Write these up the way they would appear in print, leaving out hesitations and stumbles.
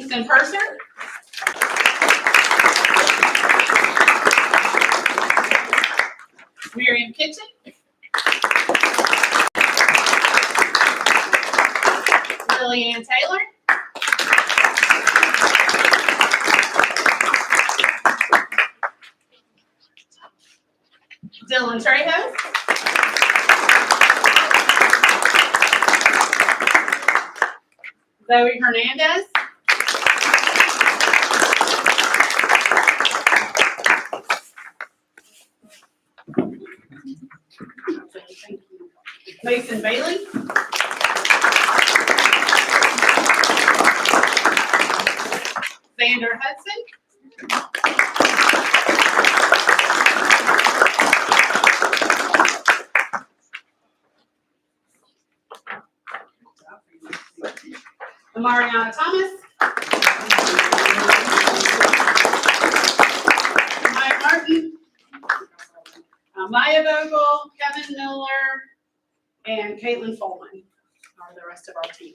Winston Purser. Miriam Kitchen. Lillian Taylor. Dylan Trejo. Zoe Hernandez. Mason Bailey. Xander Hudson. Mariana Thomas. Maya Martin. Maya Vogel, Kevin Miller, and Caitlin Folman are the rest of our team.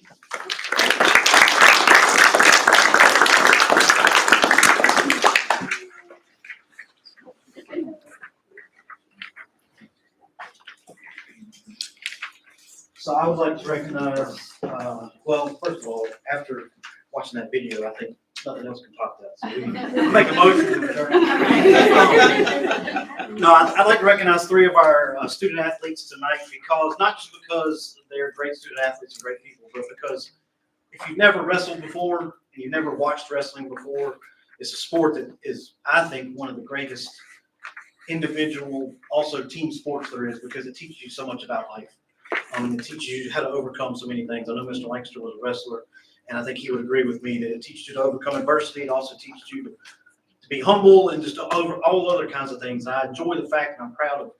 So I would like to recognize, well, first of all, after watching that video, I think nothing else can top that. So we make a motion. No, I'd like to recognize 3 of our student athletes tonight, because not just because they're great student athletes and great people, but because if you've never wrestled before and you've never watched wrestling before, it's a sport that is, I think, one of the greatest individual, also team sports there is, because it teaches you so much about life. It teaches you how to overcome so many things. I know Mr. Lancaster was a wrestler, and I think he would agree with me that it teaches you to overcome adversity. It also teaches you to be humble and just over all other kinds of things. I enjoy the fact, and I'm proud of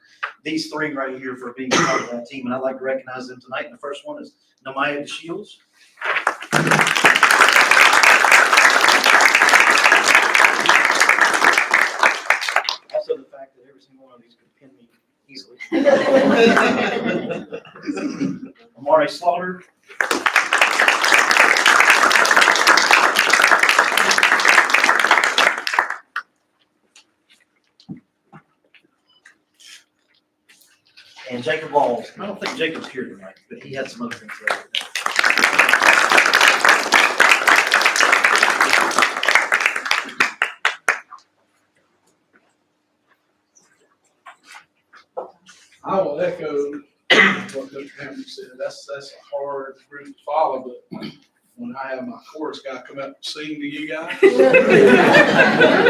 these 3 right here for being part of that team, and I'd like to recognize them tonight. And the first one is Namaya DeShields. Also the fact that every single one of these could pin me easily. Amari Slaughter. And Jacob Walls. I don't think Jacob's here tonight, but he had some other things to say. I will echo what Mr. Hammond said. That's a hard group to follow, but when I have my chorus guy come up and sing to you guys.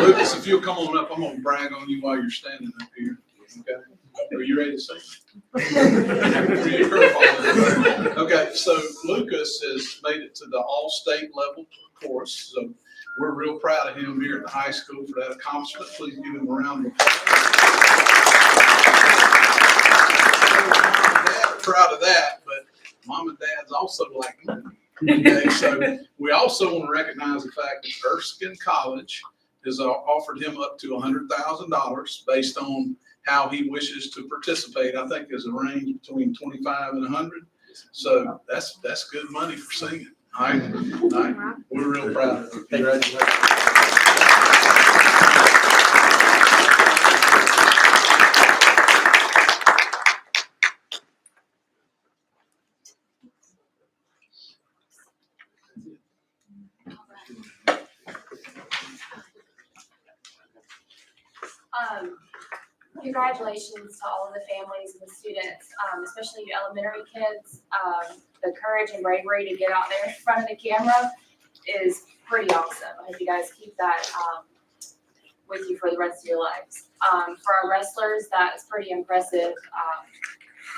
Lucas, if you'll come on up, I'm gonna brag on you while you're standing up here. Okay? Are you ready to sing? Okay, so Lucas has made it to the all-state level chorus, so we're real proud of him here at the high school for that accomplishment. Please give him a round of applause. Proud of that, but mom and dad's also like me. Okay, so we also want to recognize the fact that Erskine College has offered him up to $100,000 based on how he wishes to participate. I think there's a range between 25 and 100. So that's good money for singing. All right. All right. We're real proud of you. Congratulations. Congratulations to all of the families and the students, especially you elementary kids. The courage and bravery to get out there in front of the camera is pretty awesome. I hope you guys keep that with you for the rest of your lives. For our wrestlers, that's pretty impressive.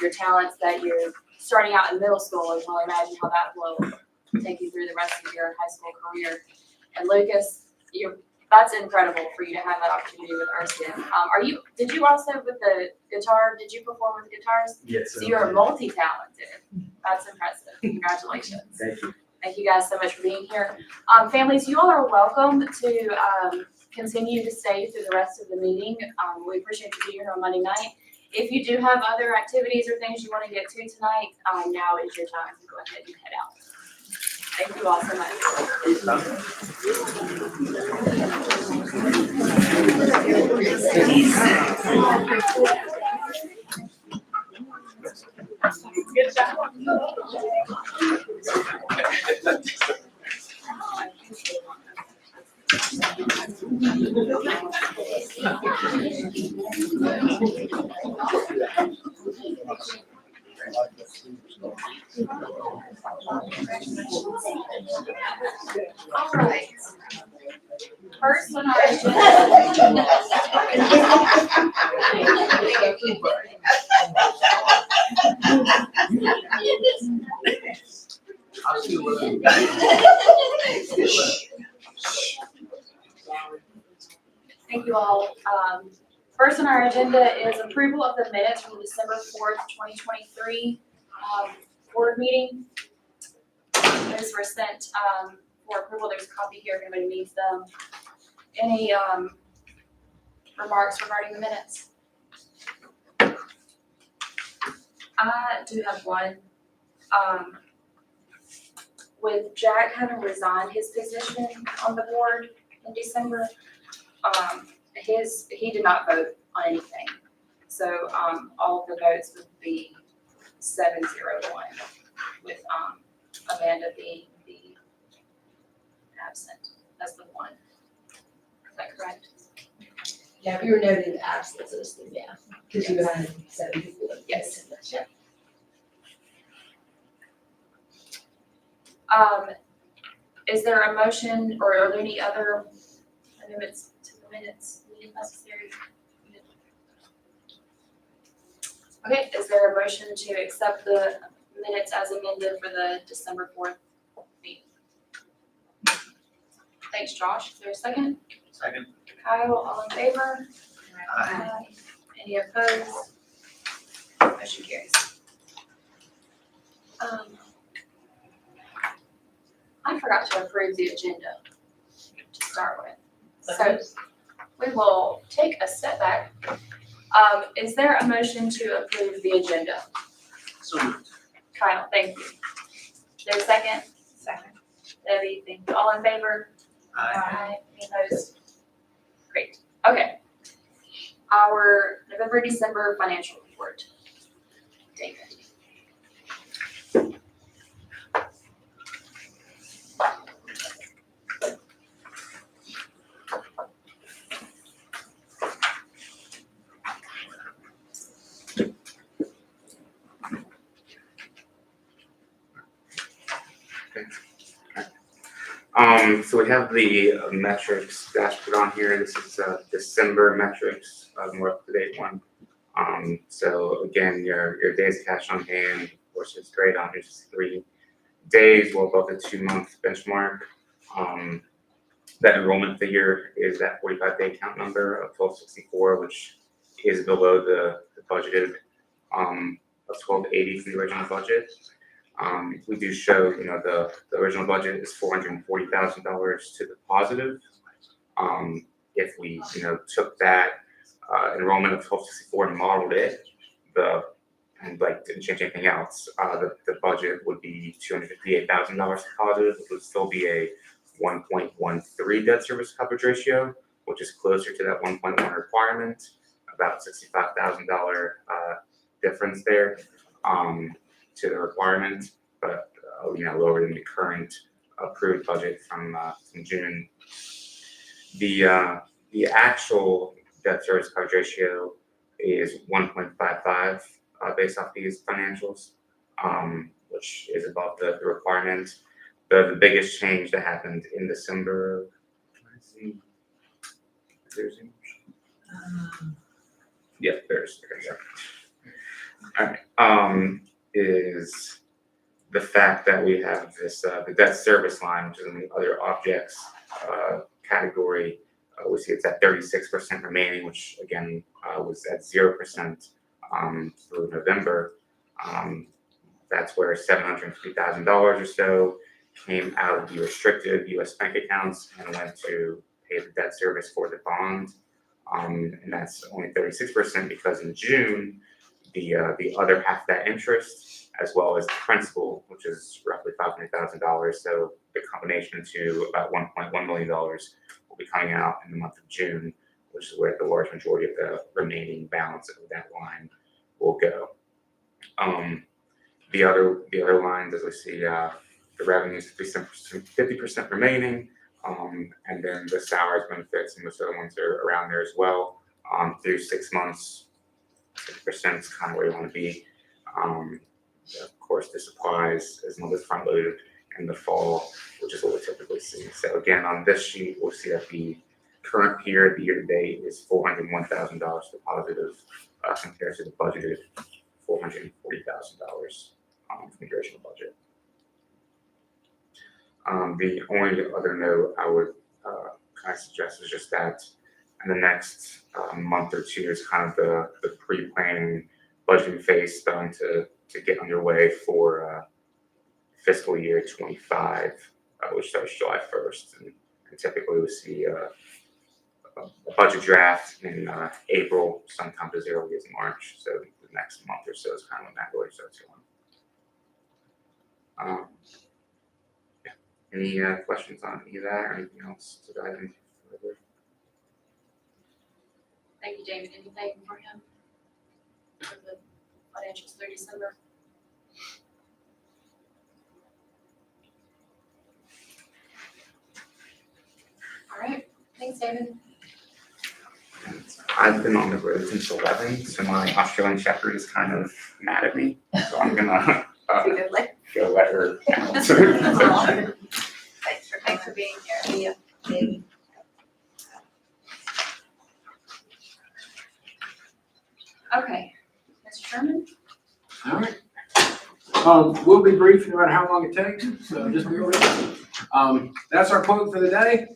Your talents that you're starting out in middle school, I can only imagine how that will take you through the rest of your high school career. And Lucas, that's incredible for you to have that opportunity with Erskine. Did you also with the guitar, did you perform with guitars? Yes. So you're multi-talented. That's impressive. Congratulations. Thank you. Thank you guys so much for being here. Families, you all are welcome to continue to stay through the rest of the meeting. We appreciate you being here on Monday night. If you do have other activities or things you want to get to tonight, now is your time to go ahead and head out. Thank you all so much. Good job. All right. First on our agenda. I'll see what Thank you all. First on our agenda is approval of the minutes from December 4th, 2023 board meeting. Those were sent for approval. There's a copy here if anybody needs them. Any remarks regarding the minutes? I do have one. With Jack having resigned his position on the board in December, he did not vote on anything. So, all of the votes would be 7-0-1 with, Amanda being the absent as the one. Is that correct? Yeah, if you were noted in absences, then yeah, because you had 7 people. that- Yes. Yeah. Is there a motion or are there any other amendments to the minutes needed necessary? Okay, is there a motion to accept the minutes as amended for the December 4th meeting? Thanks, Josh. Is there a second? Second. Kyle, all in favor? Aye. Any opposed? Motion carries. I forgot to approve the agenda to start with. So we will take a step back. Is there a motion to approve the agenda? So Kyle, thank you. Is there a second? Second. Debbie, thank you. All in favor? Aye. Any opposed? Great. Okay. Our November, December financial report. David. So we have the metrics dashboard on here. This is December metrics, more up-to-date one. So again, your days cash on hand, which is great on just 3 days, well above the 2-month benchmark. That enrollment figure is that 45-day count number of 1264, which is below the budgeted of 1280 from the original budget. We do show, the original budget is $440,000 to the positive. If we, took that enrollment of 1264 and modeled it, didn't change anything else, the budget would be $258,000 positive, which would still be a 1.13 debt service coverage ratio, which is closer to that 1.1 requirement, about $65,000 difference there. To the requirement, but lower than the current approved budget from June. The actual debt service coverage ratio is 1.55 based off these financials, which is above the requirement. The biggest change that happened in December. Yeah, there's. All right. Is the fact that we have this the debt service line, which is in the other objects category. We see it's at 36% remaining, which again was at 0% through November. That's where $750,000 or so came out of the restricted U.S. bank accounts and went to pay the debt service for the bond. And that's only 36% because in June, the other half of that interest as well as the principal, which is roughly $500,000. So the combination to about $1.1 million will be coming out in the month of June, which is where the large majority of the remaining balance of that line will go. The other lines, as we see, the revenues 50% remaining, and then the salaries, benefits, and most other ones are around there as well. Through 6 months, 50% is kind of where you want to be. Of course, the supplies is not as front loaded in the fall, which is what we typically see. So again, on this sheet, we'll see that the current period, the year to date, is $401,000 to positive, compared to the budgeted $440,000 from the original budget. The only other note I would kind of suggest is just that in the next month or two is kind of the pre-planning budgeting phase starting to get underway for fiscal year 25, which starts July 1st. And typically we see a budget draft in April, sometimes as early as March. So the next month or so is kind of when that really starts going. Any questions on any of that or anything else to dive into further? Thank you, David. Anything for him? For the financials through December? All right, thanks, David. I've been on the road since 11, so my Australian Shepherd is kind of mad at me. So I'm gonna go let her out. Thanks for being here. Yeah. Okay, Mr. Sherman? All right. We'll be brief no matter how long it takes, so just be with us. That's our quote for the day.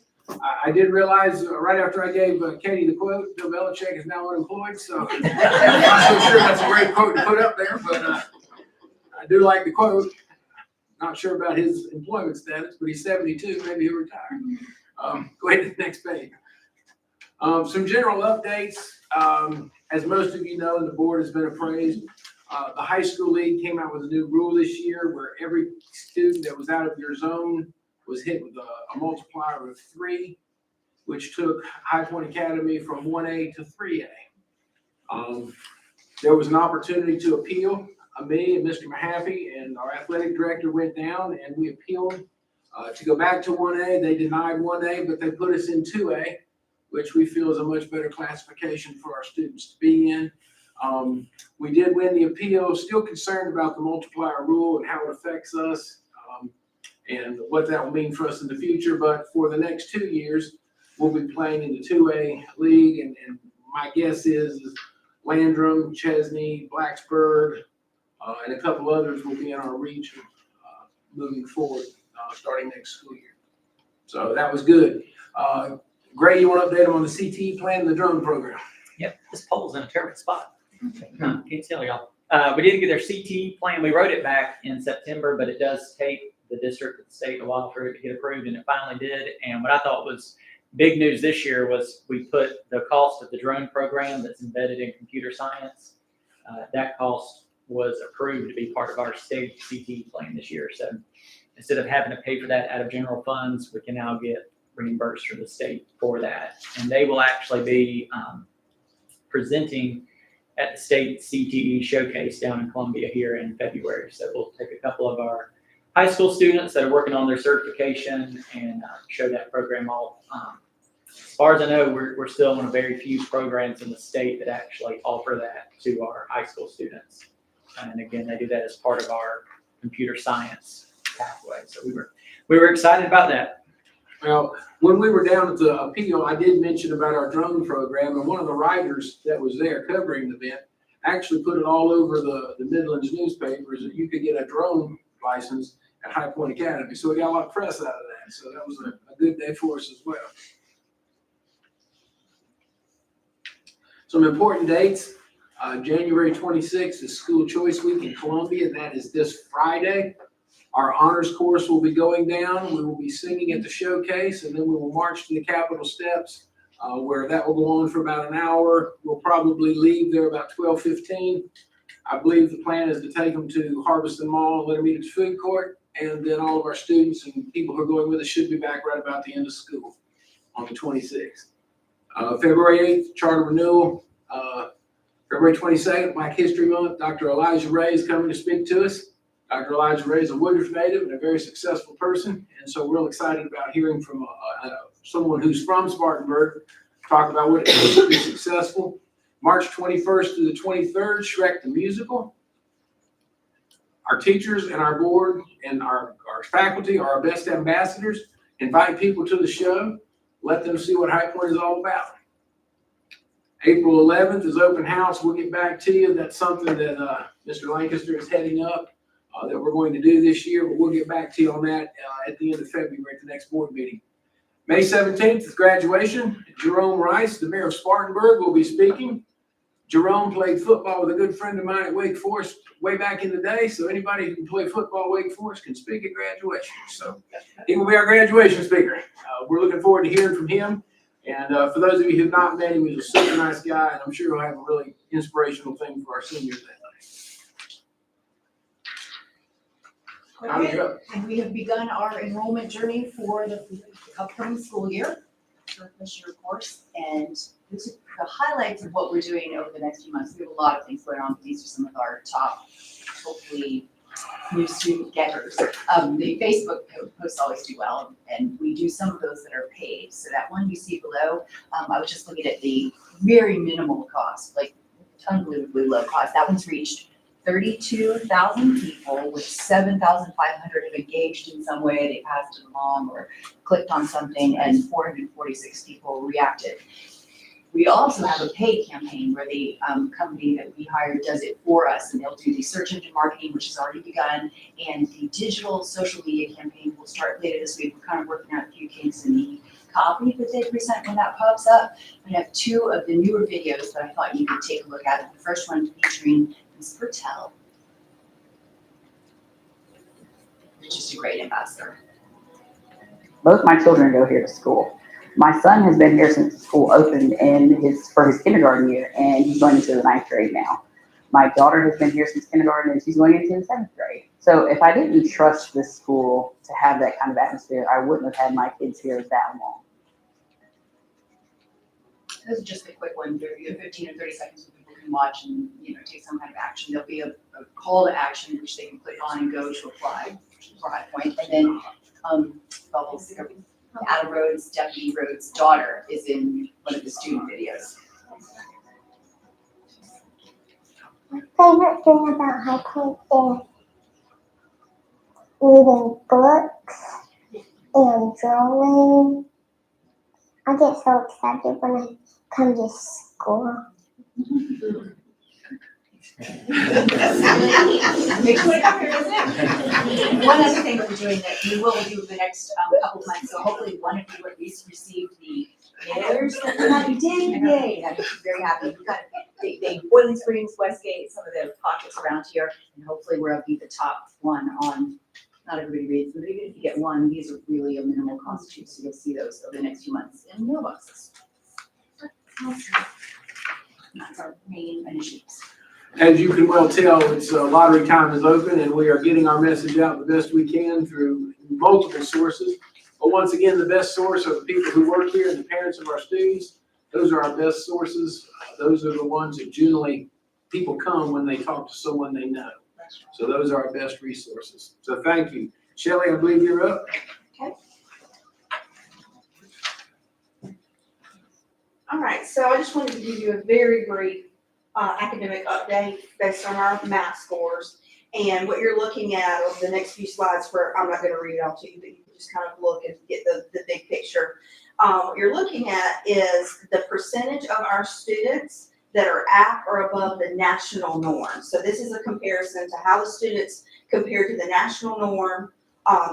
I did realize right after I gave Katie the quote, Bill Belichick is now unemployed, so I'm not so sure that's a great quote to put up there, but I do like the quote. Not sure about his employment status, but he's 72, maybe he'll retire. Go ahead to the next page. Some general updates. As most of you know, and the board has been appraised, the high school league came out with a new rule this year where every student that was out of your zone was hit with a multiplier of 3, which took High Point Academy from 1A to 3A. There was an opportunity to appeal. Me and Mr. Mahaffey and our athletic director went down and we appealed to go back to 1A. They denied 1A, but they put us in 2A, which we feel is a much better classification for our students to be in. We did win the appeal, still concerned about the multiplier rule and how it affects us and what that will mean for us in the future. But for the next 2 years, we'll be playing in the 2A league. And my guess is Landrum, Chesney, Blacksburg, and a couple others will be in our region moving forward starting next school year. So that was good. Gray, you want to update them on the CTE plan and the drone program? Yep, this poll's in a terrible spot. Can't tell y'all. We didn't get their CTE plan. We wrote it back in September, but it does take the district, the state, a while for it to get approved, and it finally did. And what I thought was big news this year was we put the cost of the drone program that's embedded in computer science. That cost was approved to be part of our state CTE plan this year. So instead of having to pay for that out of general funds, we can now get reimbursed from the state for that. And they will actually be presenting at the state CTE showcase down in Columbia here in February. So we'll take a couple of our high school students that are working on their certification and show that program off. As far as I know, we're still one of very few programs in the state that actually offer that to our high school students. And again, they do that as part of our computer science pathway. So we were excited about that. Well, when we were down at the appeal, I did mention about our drone program, and one of the writers that was there covering the event actually put it all over the Midlands newspapers that you could get a drone license at High Point Academy. So we got a lot of press out of that. So that was a good day for us as well. Some important dates. January 26th is School Choice Week in Columbia. That is this Friday. Our honors course will be going down. We will be singing at the showcase, and then we will march to the Capitol steps, where that will go on for about an hour. We'll probably leave there about 12:15 I believe the plan is to take them to Harvest and Mall, let them eat at the food court, and then all of our students and people who are going with us should be back right about the end of school on the 26th. February 8th, charter renewal. February 22nd, Black History Month, Dr. Elijah Ray is coming to speak to us. Dr. Elijah Ray is a Woodruff native and a very successful person, and so we're real excited about hearing from someone who's from Spartanburg, talk about what it takes to be successful. March 21st to the 23rd, Shrek the Musical. Our teachers and our board and our faculty are our best ambassadors. Invite people to the show. Let them see what High Point is all about. April 11th is open house. We'll get back to you. That's something that Mr. Lancaster is heading up that we're going to do this year, but we'll get back to you on that at the end of February at the next board meeting. May 17th is graduation. Jerome Rice, the mayor of Spartanburg, will be speaking. Jerome played football with a good friend of mine at Wake Forest way back in the day, so anybody who can play football at Wake Forest can speak at graduation. So he will be our graduation speaker. We're looking forward to hearing from him. And for those of you who have not met him, he's a super nice guy, and I'm sure he'll have a really inspirational thing for our seniors that night. Time to go. And we have begun our enrollment journey for the upcoming school year, for this year course. And this is the highlights of what we're doing over the next few months. We have a lot of things going on, but these are some of our top, hopefully, new student getters. The Facebook posts always do well, and we do some of those that are paid. So that one you see below, I was just looking at the very minimal cost, like unbelievably low cost. That one's reached 32,000 people, with 7,500 have engaged in some way. They passed it along or clicked on something, and 446 people reacted. We also have a paid campaign where the company that we hired does it for us, and they'll do the search engine marketing, which has already begun, and the digital social media campaign will start later this week. We're kind of working out a few kinks in the copy that they present when that pops up. We have two of the newer videos that I thought you could take a look at. The first one featuring Ms. Bertel, which is a great ambassador. Both my children go here to school. My son has been here since school opened for his kindergarten year, and he's going into the 9th grade now. My daughter has been here since kindergarten, and she's going into the 7th grade. So if I didn't trust this school to have that kind of atmosphere, I wouldn't have had my kids here that long. This is just a quick one. You have 15 or 30 seconds where people can watch and, take some kind of action. There'll be a call to action which they can click on and go to apply for High Point. And then Bubbles, Adam Rhodes, Deputy Rhodes' daughter, is in one of the student videos. My favorite thing about High Point is reading books and drawing. I get so excited when I come to school. One other thing that we're doing that we will do the next couple of months, so hopefully one of you at least received the mailers that you did. Yay, I'm very happy. We've got Boiling Springs, Westgate, some of the pockets around here, and hopefully we'll be the top one on. Not everybody reads, but even if you get one, these are really a minimal cost too, so you'll see those over the next few months in mailboxes. That's our main initiatives. As you can well tell, it's lottery time is open, and we are getting our message out the best we can through multiple sources. But once again, the best source are the people who work here and the parents of our students. Those are our best sources. Those are the ones that generally people come when they talk to someone they know. So those are our best resources. So thank you. Shelley, I believe you're up. Okay. All right, so I just wanted to give you a very brief academic update based on our math scores. And what you're looking at over the next few slides, I'm not going to read it all to you, but you can just kind of look and get the big picture. What you're looking at is the percentage of our students that are at or above the national norm. So this is a comparison to how the students compare to the national norm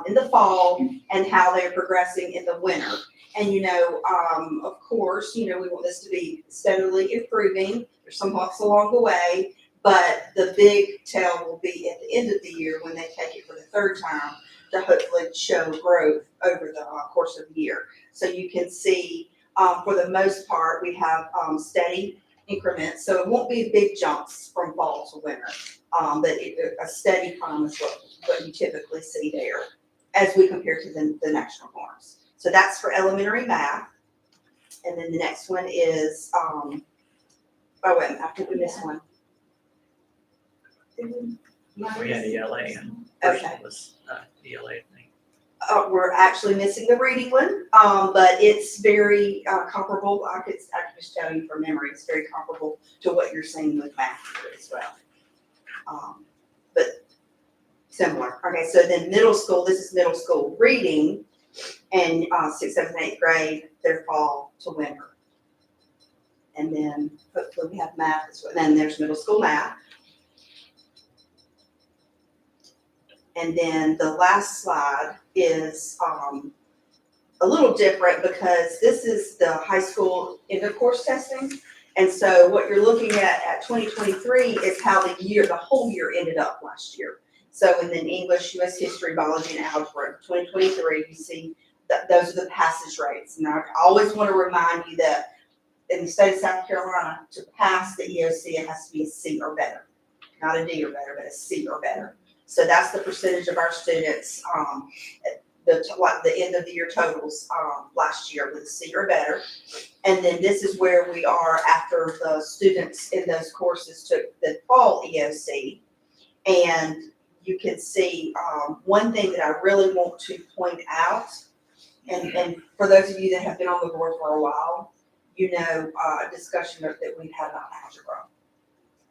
in the fall and how they're progressing in the winter. And, of course, we want this to be steadily improving. There's some bumps along the way, but the big tell will be at the end of the year when they take it for the third time to hopefully show growth over the course of the year. So you can see, for the most part, we have steady increments, so it won't be big jumps from fall to winter. But a steady climb is what you typically see there as we compare to the national norms. So that's for elementary math. And then the next one is, oh wait, I think we missed one. We had ELA and Okay. first was ELA, I think. We're actually missing the reading one, but it's very comparable. I could just tell you from memory, it's very comparable to what you're seeing with math here as well. But similar. Okay, so then middle school, this is middle school reading, and 6th, 7th, 8th grade, their fall to winter. And then hopefully we have math as well. Then there's middle school math. And then the last slide is a little different because this is the high school end of course testing. And so what you're looking at 2023 is how the whole year ended up last year. So in English, US history, biology, and algebra, 2023, you see that those are the passage rates. And I always want to remind you that in the state of South Carolina, to pass the EOC, it has to be a C or better. Not a D or better, but a C or better. So that's the percentage of our students, the end of the year totals last year with a C or better. And then this is where we are after the students in those courses took the fall EOC. And you can see one thing that I really want to point out, and for those of you that have been on the board for a while, you know a discussion that we've had about algebra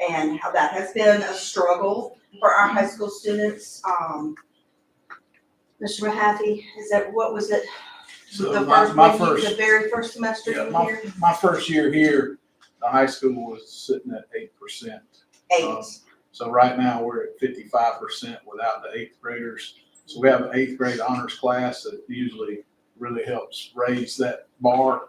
and how that has been a struggle for our high school students. Mr. Mahaffey, what was it? So The my very first semester you were here? my first year here, the high school was sitting at 8%. 8. So right now, we're at 55% without the 8th graders. So we have an 8th grade honors class that usually really helps raise that bar.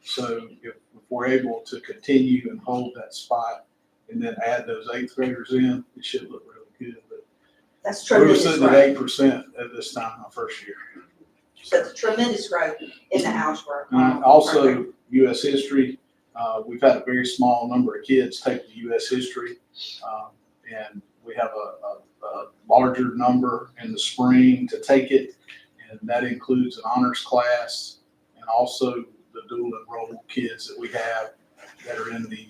So if we're able to continue and hold that spot and then add those 8th graders in, it should look really good. But That's we were tremendous sitting at growth. 8% at this time, my first year. So it's tremendous growth in the algebra. Also, program. US history, we've had a very small number of kids take the US history. And we have a larger number in the spring to take it. And that includes an honors class and also the dual enrolled kids that we have that are in the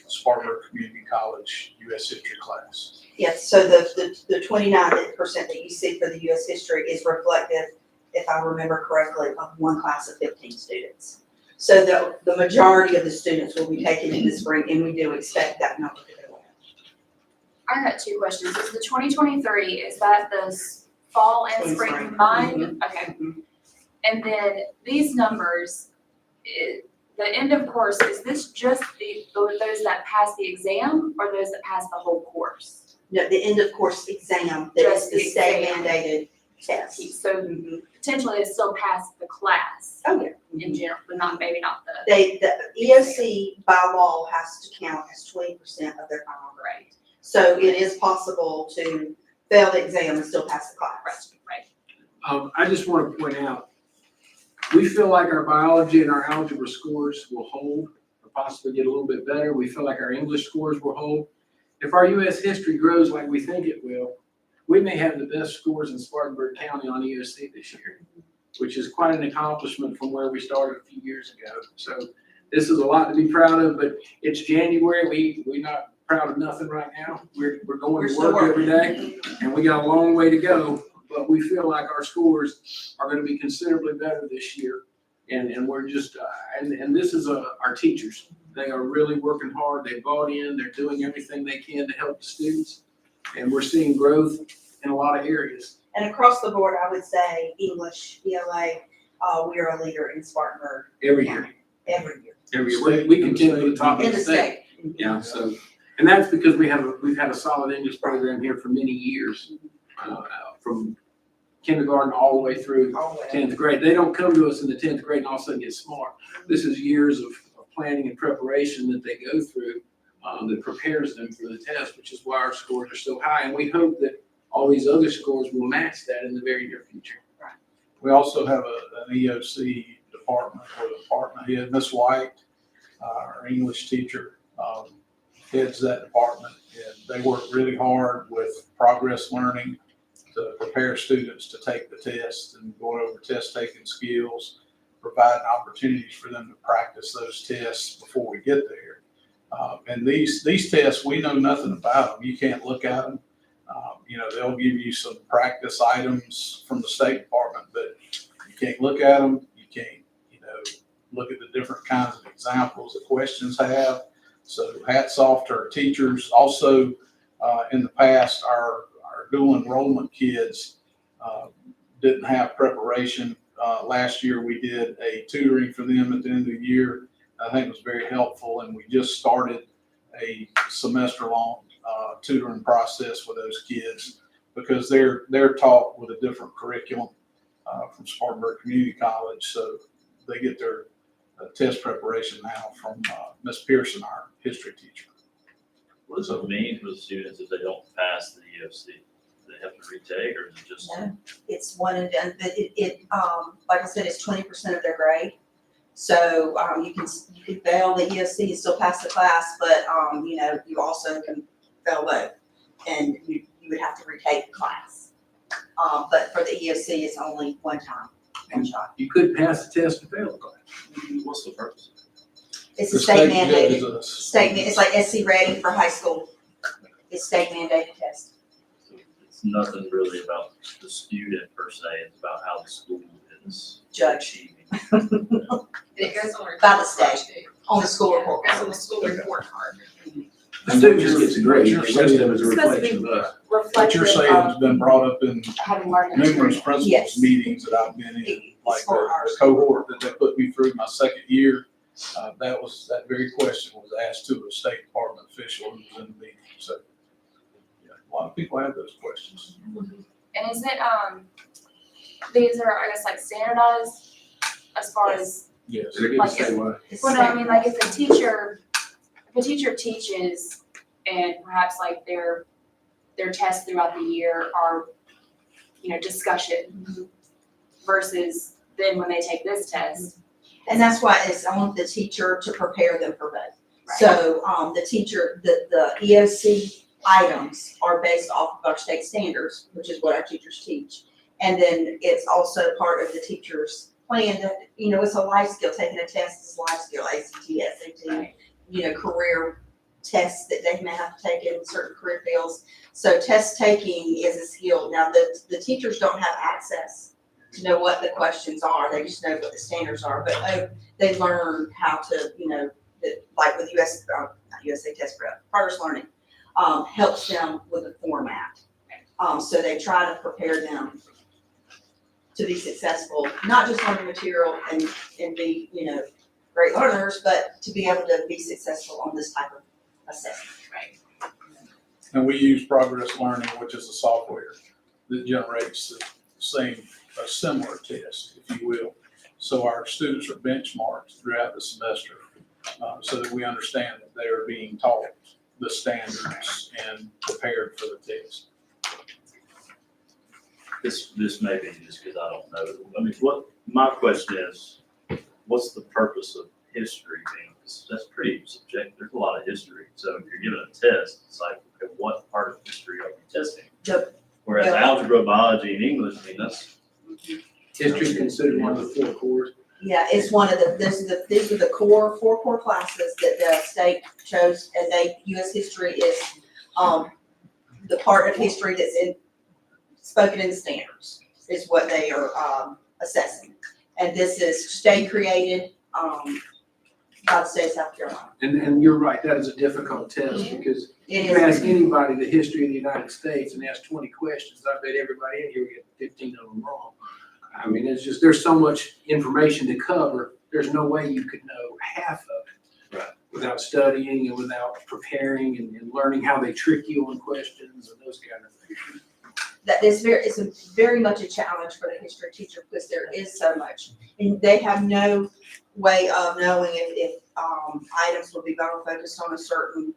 Spartanburg Community College US history class. Yes, so the 29% that you see for the US history is reflective, if I remember correctly, of one class of 15 students. So the majority of the students will be taken in the spring, and we do expect that number to go up. I got 2 questions. Is the 2023, is that the fall and spring combined? Okay. And then these numbers, the end of course, is this just those that pass the exam or those that pass the whole course? No, the end of course exam, that is Just the the state exam. mandated test. So potentially they still pass the class Oh, yeah. in general, but maybe not the. The EOC by law has to count as 20% of their final grade. So it is possible to fail the exam and still pass the class. Right. I just want to point out, we feel like our biology and our algebra scores will hold or possibly get a little bit better. We feel like our English scores will hold. If our US history grows like we think it will, we may have the best scores in Spartanburg County on EOC this year, which is quite an accomplishment from where we started a few years ago. So this is a lot to be proud of, but it's January. We're not proud of nothing right now. We're going to work every day, and we got a long way to go. But we feel like our scores are going to be considerably better this year. And we're just, and this is our teachers. They are really working hard. They bought in. They're doing everything they can to help the students. And we're seeing growth in a lot of areas. And across the board, I would say English, ELA, we are a leader in Spartanburg. Every year. Every year. Every year. We continue to top In of the the state. state. Yeah, so, and that's because we've had a solid English program here for many years, from kindergarten all the way through All the way up. 10th grade. They don't come to us in the 10th grade and all of a sudden get smart. This is years of planning and preparation that they go through that prepares them for the test, which is why our scores are so high. And we hope that all these other scores will match that in the very near future. We also have an EOC department with a department head, Miss White, our English teacher. heads that department. And they work really hard with Progress Learning to prepare students to take the test and going over test taking skills, providing opportunities for them to practice those tests before we get there. And these tests, we know nothing about them. You can't look at them. They'll give you some practice items from the State Department, but you can't look at them. You can't, look at the different kinds of examples the questions have. So hats off to our teachers. Also, in the past, our dual enrollment kids didn't have preparation. Last year, we did a tutoring for them at the end of the year. I think it was very helpful, and we just started a semester-long tutoring process with those kids because they're taught with a different curriculum from Spartanburg Community College. So they get their test preparation now from Miss Pearson, our history teacher. What does it mean for the students if they don't pass the EOC? Do they have to retake, or is it just? No, it's one and done, but like I said, it's 20% of their grade. So, you can fail the EOC and still pass the class, but, you also can fail both. And you would have to retake the class. But for the EOC, it's only one time, one shot. You could pass the test and fail the class. What's the purpose? It's The a state mandated, judges us. it's like SC rating for high school. It's state mandated test. So it's nothing really about the student per se, it's about how the school is Judge. achieving. It goes on. By the state, on the school report. Goes on the school report card. The student just gets a grade, What the you're rest saying of it is a It's supposed to reflection be of us. What reflective you're saying has of been brought up in having learned. numerous Yes. principals meetings that I've been in, It's like for the ours. cohort that they put me through my second year. That very question was asked to a State Department official who was in the meeting. So, yeah, a lot of people have those questions. And is it, these are, I guess, like standardized as far as, Yes. Like, It's well, no, I mean, like if a teacher teaches and perhaps like their tests throughout the year are, discussion versus then when they take this test. And that's why it's on the teacher to prepare them for both. Right. So, the teacher, the EOC items are based off of our state standards, which is what our teachers teach. And then it's also part of the teacher's plan that, it's a life skill, taking a test is a life skill, ACT, SAT, career tests that they may have to take in certain career fields. So test taking is a skill. Now, the teachers don't have access to know what the questions are. They just know what the standards are, but they learn how to, like with not USA Test Prep, Progress Learning, helps them with the format. So they try to prepare them to be successful, not just learn the material and be, great learners, but to be able to be successful on this type of assessment. Right. And we use Progress Learning, which is a software that generates a similar test, if you will. So our students are benchmarked throughout the semester so that we understand that they are being taught the standards and prepared for the test. This may be just because I don't know. I mean, my question is, what's the purpose of history being? That's pretty subjective. There's a lot of history. So if you're given a test, it's like, okay, what part of history are we testing? Whereas algebra, biology, and English, I mean, that's. History is considered one of the 4 cores. Yeah, it's one of these are the 4 core classes that the state chose, and U.S. history is, the part of history that's spoken in the standards is what they are, assessing. And this is state created, by the state of South Carolina. And you're right, that is a difficult test because It you can ask is, anybody the history of the United States and ask 20 questions. I bet everybody in here will get 15 of them wrong. I mean, there's so much information to cover. There's no way you could know half of it without studying and without preparing and learning how they trick you on questions and those kind of things. it's very much a challenge for the history teacher because there is so much. And they have no way of knowing if items will be better focused on a certain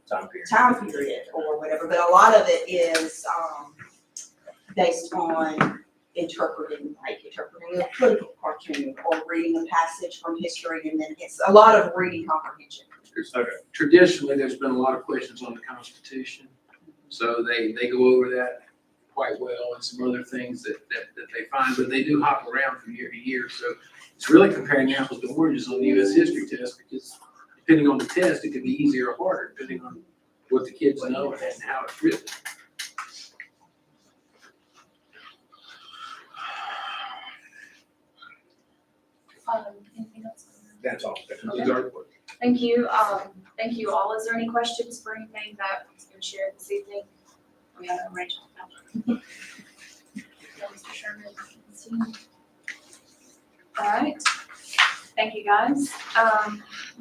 time period or whatever. But a lot of it is based on interpreting a political cartoon or reading a passage from history, and then it's a lot of reading comprehension. Okay. Traditionally, there's been a lot of questions on the Constitution. So they go over that quite well and some other things that they find, but they do hop around from year to year. So it's really comparing apples to oranges on the US history test, because depending on the test, it could be easier or harder, depending on what the kids know and how it's written. Anything else? That's all. That concludes our report. Thank you, thank you all. Is there any questions for anything that was been shared this evening? We have Rachel. No, Mr. Sherman. All right, thank you, guys.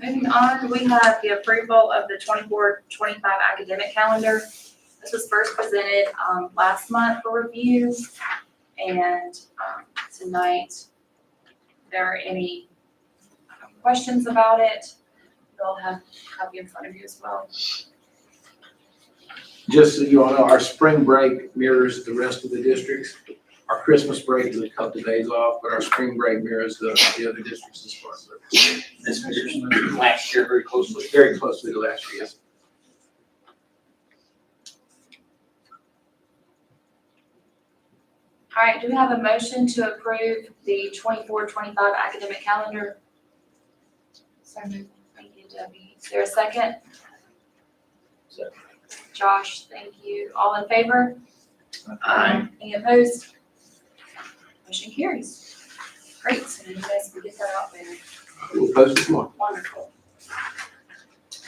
Moving on, we have the approval of the 24-25 academic calendar. This was first presented, last month for review, and, tonight, if there are any questions about it, you'll have a copy in front of you as well. Just so you all know, our spring break mirrors the rest of the districts. Our Christmas break is a couple of days off, but our spring break mirrors the other districts as far as This year, last year, very closely. very closely to last year, yes. All right, do we have a motion to approve the 24-25 academic calendar? So moved. Thank you, Debbie. Is there a second? Second. Josh, thank you. All in favor? Aye. Any opposed? Motion carries. Great, so you guys can get that out there. We'll post it tomorrow. Wonderful.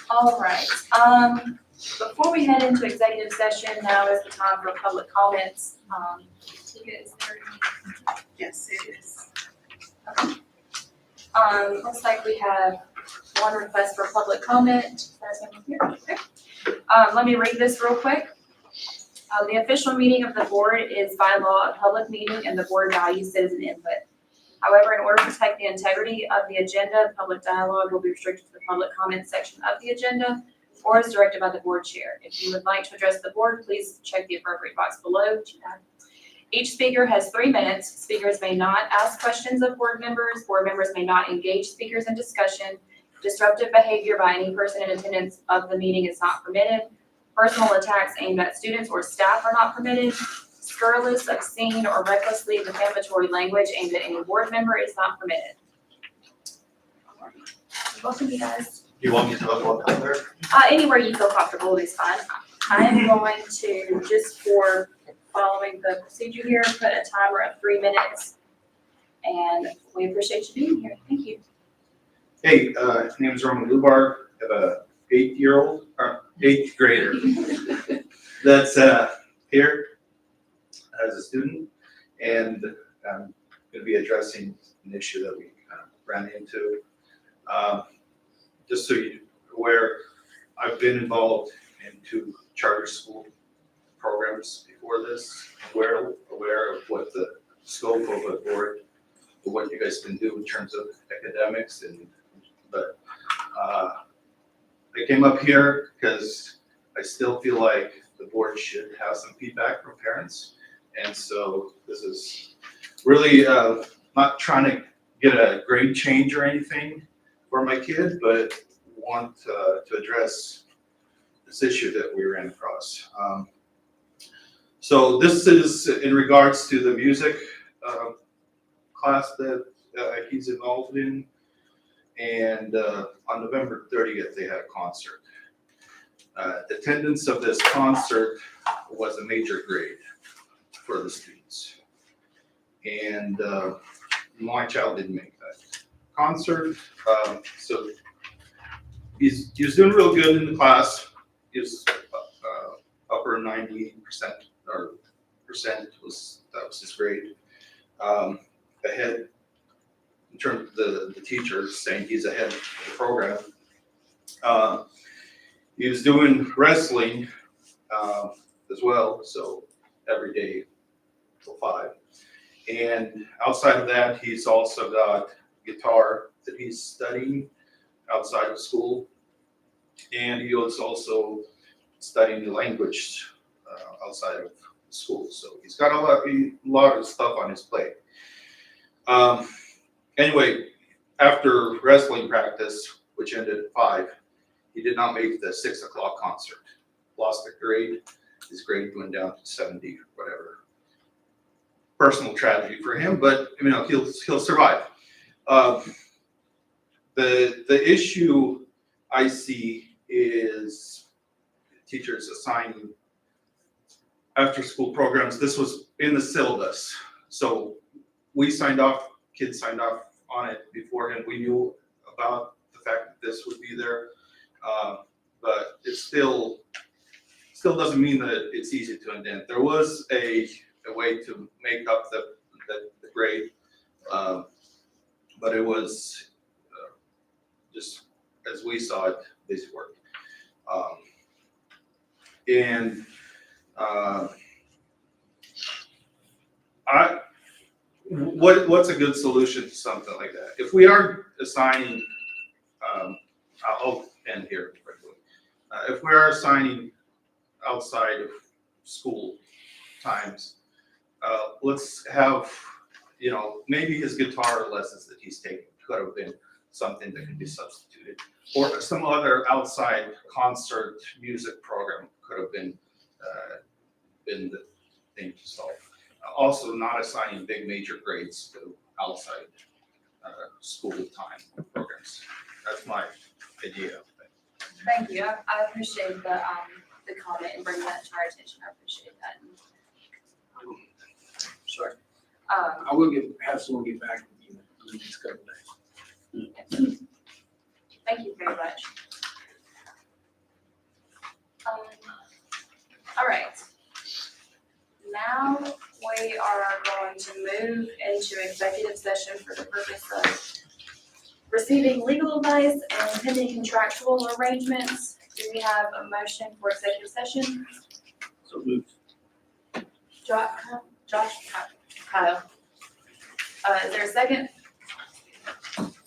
All right, before we head into executive session, now is the time for public comments. Tika, is there any? Yes, it is. Looks like we have one request for public comment. There's someone here. Okay. Let me read this real quick. The official meeting of the board is by law a public meeting, and the board values citizen input. However, in order to protect the integrity of the agenda, public dialogue will be restricted to the public comment section of the agenda or as directed by the board chair. If you would like to address the board, please check the appropriate box below. Each speaker has 3 minutes. Speakers may not ask questions of board members. Board members may not engage speakers in discussion. Disruptive behavior by any person in attendance of the meeting is not permitted. Personal attacks aimed at students or staff are not permitted. Scurrilous, obscene, or recklessly defamatory language aimed at any board member is not permitted. Welcome, you guys. You want me to talk about that there? Anywhere you feel comfortable is fine. I am going to, just for following the procedure here, put a timer of 3 minutes. And we appreciate you being here. Thank you. Hey, my name is Roman Lubar. I have a 8th grader that's here as a student, and I'm going to be addressing an issue that we kind of ran into. Just so you're aware, I've been involved in 2 charter school programs before this. Aware of what the scope of a board, what you guys can do in terms of academics, but I came up here because I still feel like the board should have some feedback from parents. And so this is really not trying to get a grade change or anything for my kid, but want to address this issue that we ran across. So this is in regards to the music class that he's involved in. And on November 30th, they had a concert. Attendance of this concert was a major grade for the students. And my child didn't make that concert. So he's doing real good in the class. He was upper 90% or percent that was his grade. Ahead in terms of the teacher saying he's ahead of the program. He was doing wrestling as well, so every day till 5. And outside of that, he's also got guitar that he's studying outside of school. And he was also studying the language outside of school. So he's got a lot of stuff on his plate. Anyway, after wrestling practice, which ended at 5, he did not make the 6 o'clock concert. Lost a grade. His grade went down to 70, whatever. Personal tragedy for him, but you know he'll survive. The issue I see is teachers assigning after-school programs. This was in the syllabus, so we signed off. Kids signed off on it beforehand. We knew about the fact that this would be there, but it still doesn't mean that it's easy to indent. There was a way to make up the grade, but it was just as we saw it, this worked. What's a good solution to something like that? If we are assigning, I'll end here quickly. If we are assigning outside of school times, let's have, you know, maybe his guitar lessons that he's taking could have been something that could be substituted, or some other outside concert music program could have been the thing to solve. Also, not assigning big major grades to outside school time programs. That's my idea. Thank you. I appreciate the comment and bringing that to our attention. I appreciate that. Sorry. Um, I will have someone get back with you in the next couple of days. Thank you very much. All right. Now we are going to move into executive session for the purpose of receiving legal advice and pending contractual arrangements. Do we have a motion for executive session? So moved. Josh, Kyle. Is there a second?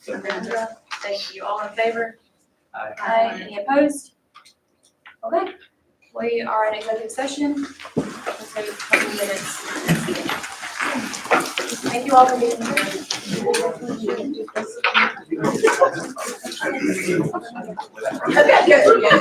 Amanda, thank you. All in favor? Aye. Aye. Any opposed? Okay, we are in executive session. Let's take a couple minutes. Thank you all for being here. Okay, good.